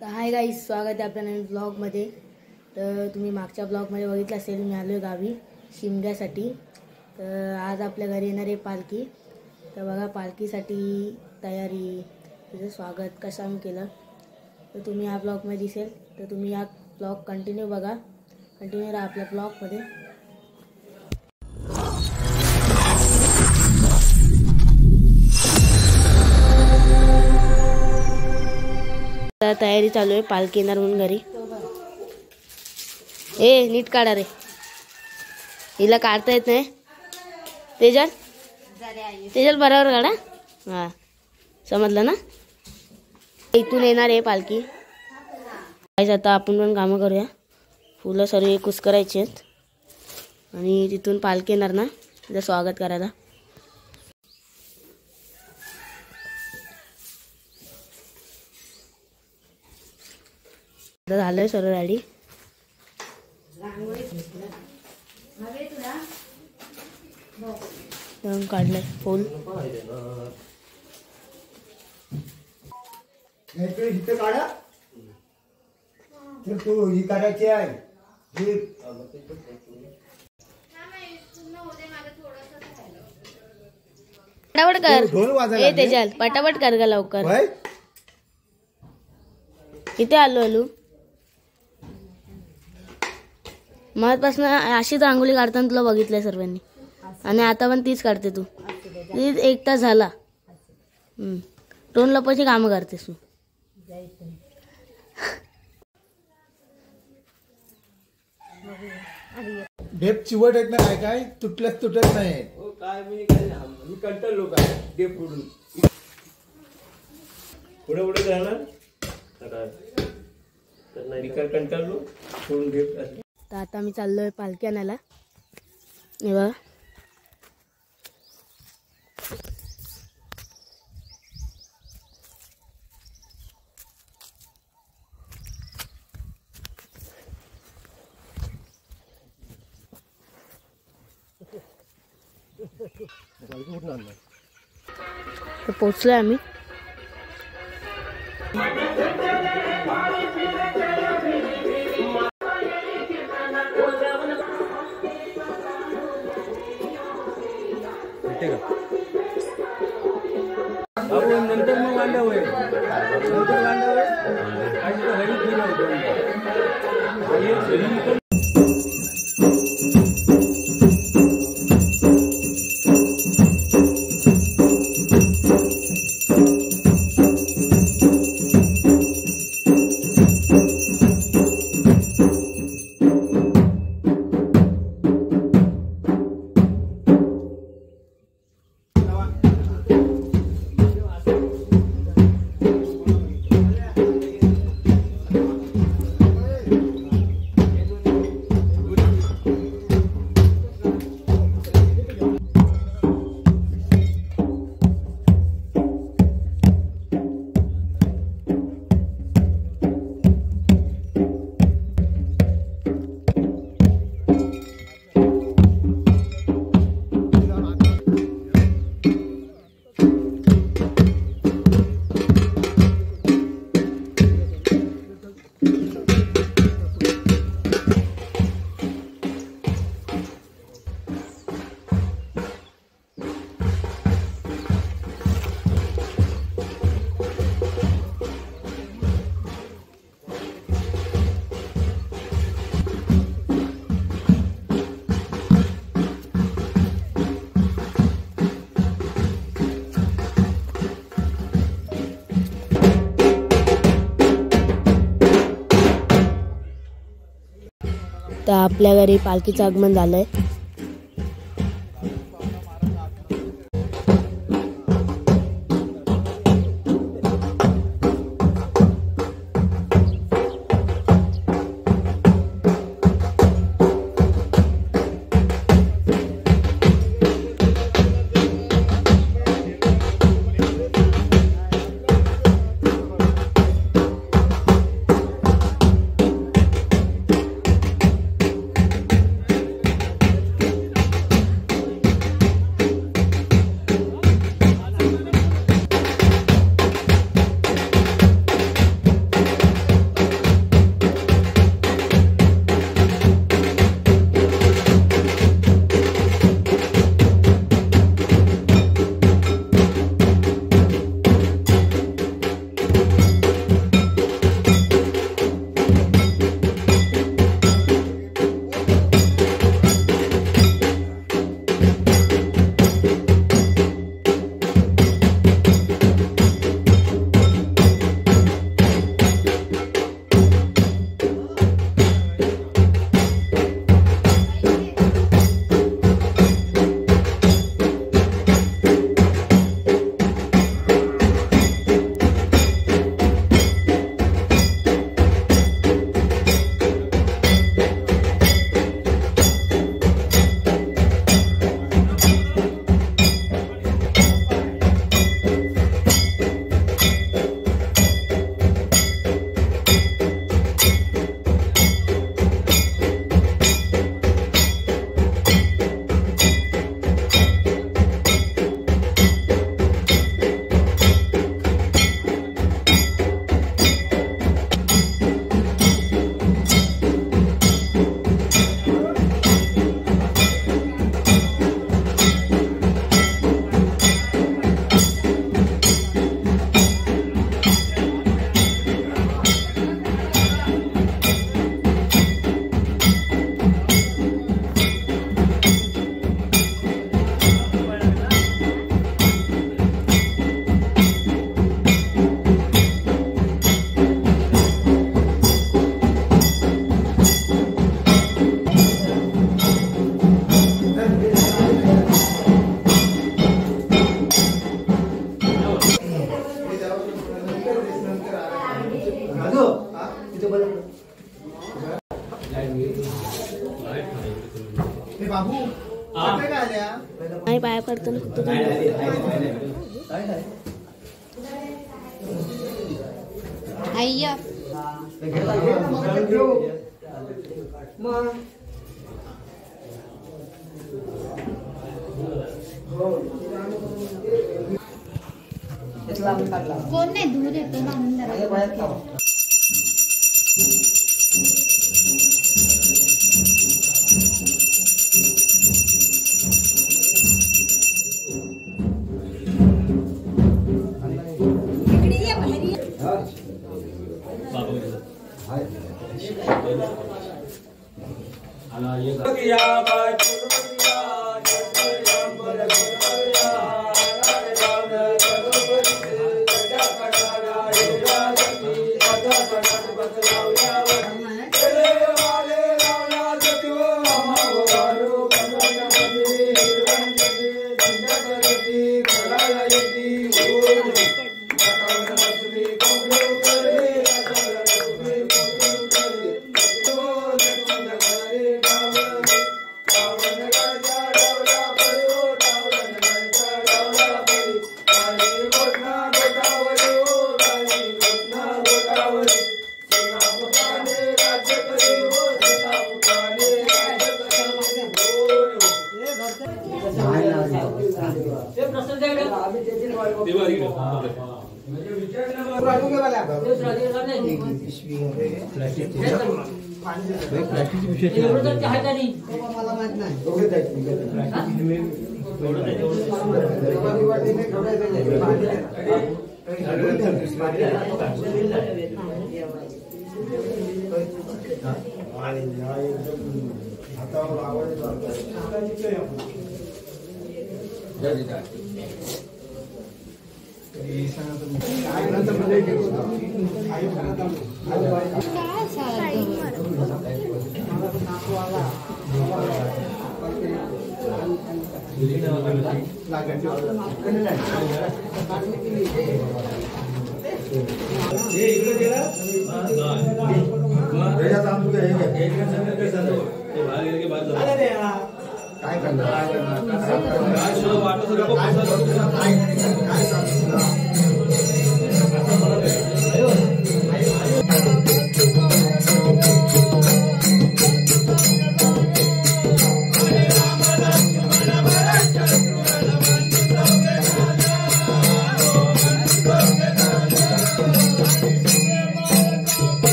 तर hi guys, स्वागत आहे आपल्या नवीन ब्लॉगमध्ये। तर तुम्ही मागच्या ब्लॉगमध्ये बघितलं असेल, मी आलो गावी शिमग्यासाठी। तर आज आपल्या घरी येणार आहे पालखी। तर बघा पालखीसाठी तयारी, तिचं स्वागत कसं आम्ही केलं तर तुम्ही या ब्लॉगमध्ये दिसेल। तर तुम्ही या ब्लॉग कंटिन्यू बघा, कंटिन्यू राहा आपल्या ब्लॉगमध्ये। तयारी चालू आहे, पालखी येणार म्हणून घरी। ए नीट काढा रे, हिला काढता येत नाही। तेजल तेजल बरोबर काढा। हां समजलं ना। इथून येणार आहे पालखी। आता आपण पण कामं करूया, फुलं सर्व कुस्करायची आहेत आणि तिथून पालखी येणार ना, तिचं स्वागत करायला। झालंय सर्व रेडी। रंग काढलाय फुल। इथे काढा तर तू ही करायची आहे। पटापट कर ए तेजल, पटापट कर ग लवकर। इथे आलो आलो मधपासून अशीच रांगोळी काढताना तुला बघितलंय सर्वांनी, आणि आता पण तीच काढते तू। एक तास झाला दोन लपाची कामं करतेस तू। ढेप चिवट येत नाही, काय तुटत नाही। काय मी कंटाळलो काय ढेप उडून पुढे पुढे जाणार तर नाही कंटाळलो सोडून ढेप। तर आता मी चाललोय पालखी आणायला। हे बघा तर पोचलोय आम्ही। नंतर मग वांडा होईल, नंतर वांडा होईल आणि तो हरी फिरवतो। तर आपल्या घरी पालखीचं आगमन झालंय। बाबू काय आल्या नाही पाया पडतो ना फक्त अय्या कोण नाही दूर येतो ना म्हणून Thank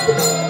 you.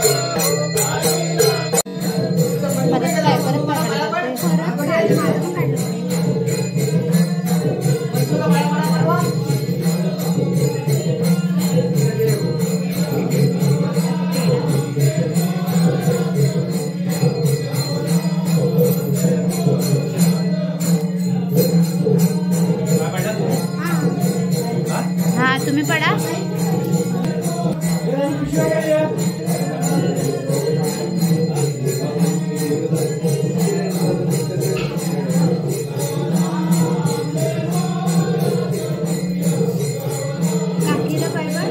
काकीला पाहिजे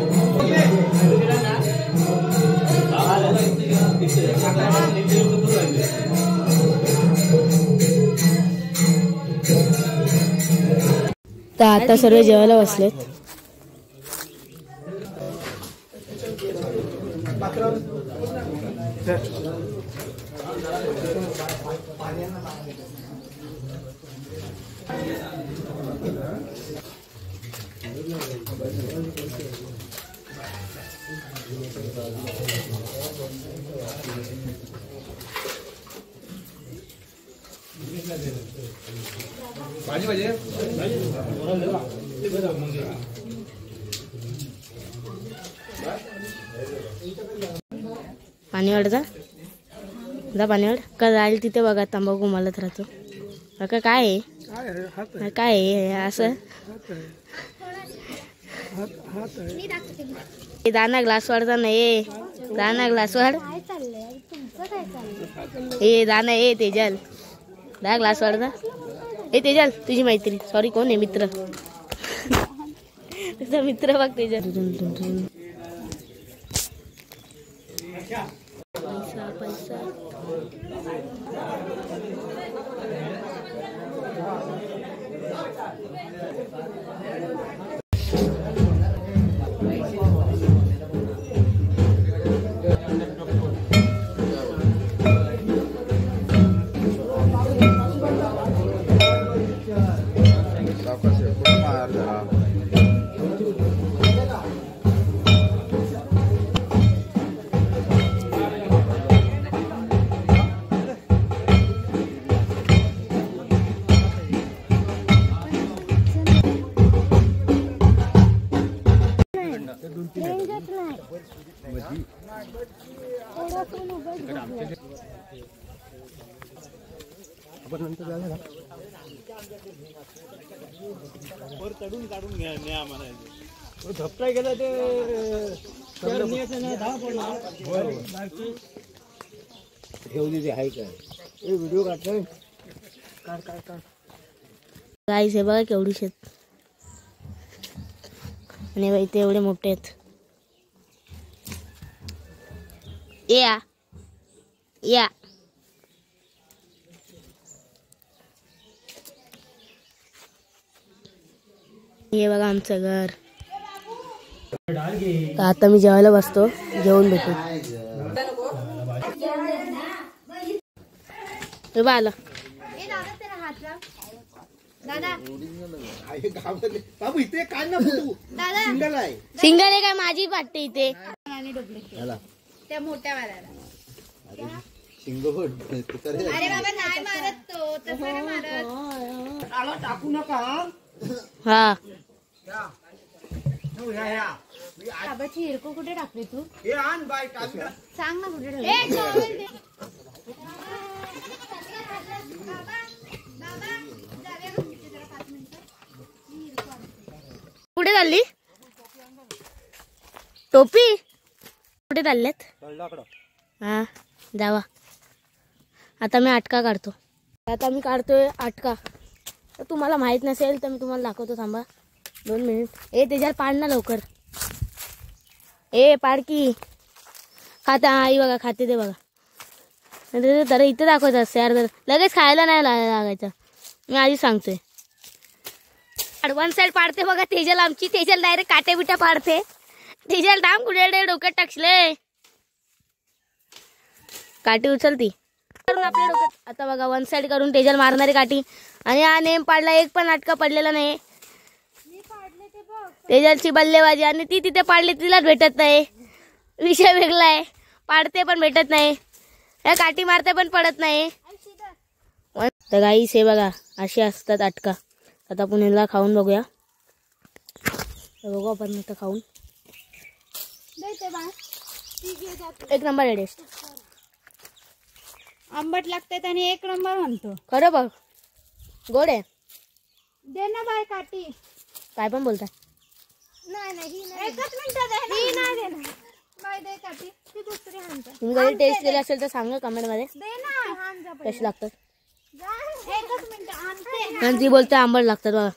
तर आता सर्व जेवायला बसलेत. भाजी पाहिजे पाणी वाढता जा पाणी वाढ का जाईल तिथे बघा तंबाखू मालत राहतो. काका काय आहे काय आहे असं दाना ग्लास वाढता नाही दाना ग्लास वाढ काय चाललंय तुमचं काय चाललंय ए दाना ए तेजल दहा ग्लास वाढता ए तेजल तुझी मैत्री सॉरी कोण आहे मित्र तुझा मित्र बघ तेजल. पैसा पैसा झपटाय गेला ते ठेवली आहे काय व्हिडिओ काढतोय गाईस हे बघा केवढी शेत आणि बाई ते एवढे मोठे आहेत. या या हे बघा आमचं घर. तर आता मी जेवायला बसतो जेवून भेटू. आला ए दादा तेरा हात लाव दादा बाबू इथे काय ना तू दादा सिंगल आहे सिंगल आहे काय माझी वाटते इथे आणि डुप्लिकेट त्या मोठ्या वाल्याला सिंगल अरे बाबा नाही मारत तो तसं नाही मारत टाकू नका हा बाबाची हिरको कुठे टाकली तू हे आण बाय सांग ना कुठे ठेवली कुठे चालली टोपी कुठे चालल्यात हा जावा. आता मी आटका काढतो. आता मी काढतोय आटका. तर तुम्हाला माहित नसेल तर मी तुम्हाला दाखवतो थांबा 2 मिनिट. ए त्याच्यात पाड ना लवकर ए पाड की खाता आई बघा खाते ते बघा तर इथे दाखवायचं असतं यार तर लगेच खायला नाही लागायचं मी आधी सांगतोय. वन साईड पाडते बघा तेजल आमची तेजल डायरेक्ट काटे बिटा पाडते. तेजल डाम कुठे डोक्यात टाकले काठी उचलती करून आपल्या डोक्यात. आता बघा वन साईड करून तेजल मारणारी काठी आणि हा नेम पाडला. एक पण नाटका पडलेला नाही. तेजलची बल्लेबाजी आणि ती तिथे पाडली तिला भेटत नाही. विषय वेगळा आहे. पाडते पण भेटत नाही. या काठी मारते पण पडत नाही. तर गाईस हे बघा अशी असतात अटका. आता पुण्याला खाऊन बघूया. बघू आपण आता खाऊन एक नंबर आहे टेस्ट. आंबट लागतात आणि एक नंबर म्हणतो. खरं बघ गोड आहे. दे ना बाय काठी. काय पण बोलताय. नाही एकच मिनिट दे. बाई दे काठी ती दुसरी हांजा तुम्ही कधी टेस्ट केली असेल तर सांगा कमेंट मध्ये दे ना हांजा कशी लागतात. एकच मिनिट आणते आणि ती बोलते आंबट लागतात बघा.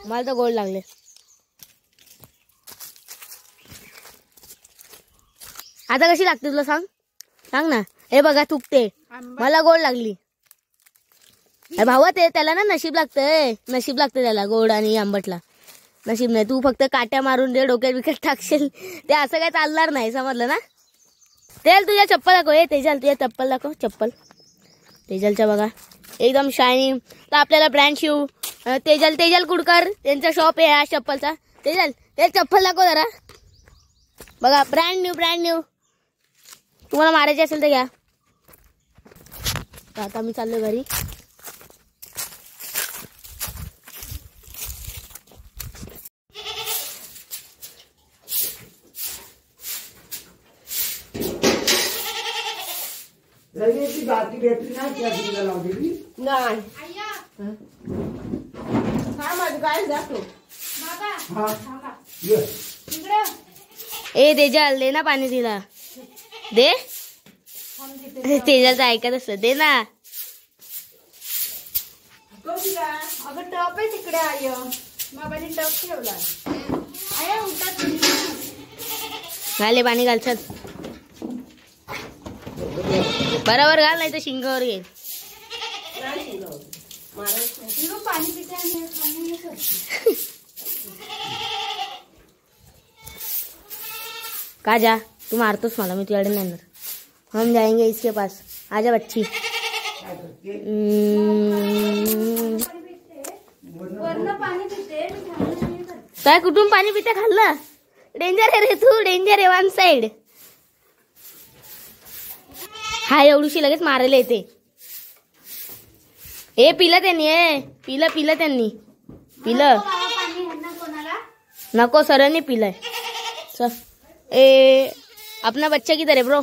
मला तर गोड लागले. आता कशी लागते तुला सांग सांग ना. हे बघा तुकते मला गोड लागली. भावा ते त्याला ना नशीब लागतंय. नशीब लागतं त्याला गोड आणि आंबटला. नशीब नाही. तू फक्त काट्या मारून दे डोक्यात विकत टाकशील ते असं काय चालणार नाही. समजलं ना. तेल तुझ्या चप्पल दाखव. हे तेजल तुझ्या चप्पल दाखव. चप्पल तेजलच्या बघा एकदम शायनिंग. तर आपल्याला ब्रँड शू तेजल कुडकर त्यांचा शॉप आहे ह्या चप्पलचा. तेजल ते चप्पल दाखव जरा. बघा ब्रँड न्यू. तुम्हाला मारायचे असेल तर घ्या. आता मी चाललो घरी. ए तेजल दे ना पाणी तिला. दे तेजलचं ऐकत असत. दे ना. अगं टप आहे तिकडे आय बाबाने टप ठेवला आय उठत घाले पाणी घालतात. बरोबर घाल नाही तर शिंगावर घे. पाणी पिते का जा तू मारतोस मला. मी तुझ्याकडे नाही येणार. हम जाएंगे इसके पास. आजा बच्ची. पाणी पिते काय कुठून पाणी पिते खाल्लं. डेंजर आहे रे तू. डेंजर आहे वन साइड. हा एवढीशी लगेच मारायला येते. हे पिलं त्यांनी. पिलं त्यांनी. पिलं पाणी कोणाला नको सरांनी पिलंय. चल ए अपना बच्चा किधर है ब्रो.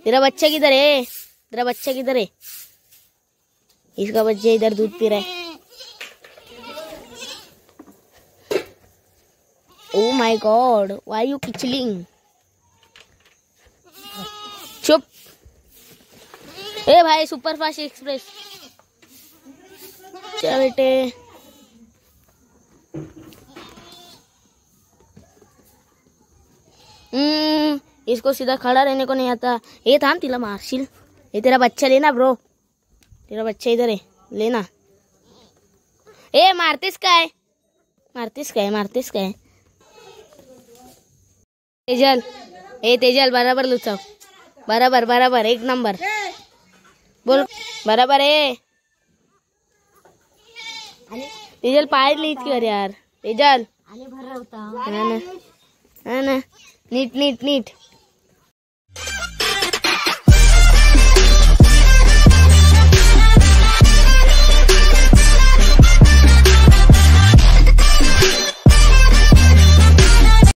तेरा बच्चा किधर है. इसका बच्चा इधर दूध पी रहा है. ओ माय गॉड व्हाई यू किचलिंग. चुप. ए भाई सुपर फास्ट एक्सप्रेस. क्या बेटे. इसको सीधा खड़ा रहने को नहीं आता. ये थांब तिला मारशील. ये तेरा बच्चा लेना ब्रो. तेरा बच्चा इधर है लेना. ए मारतेस काय. तेजल बराबर लुचाव. बराबर एक नंबर. बोल बराबर आहे. तेजल पाय लीच कर यार. तेजल हा ना नीट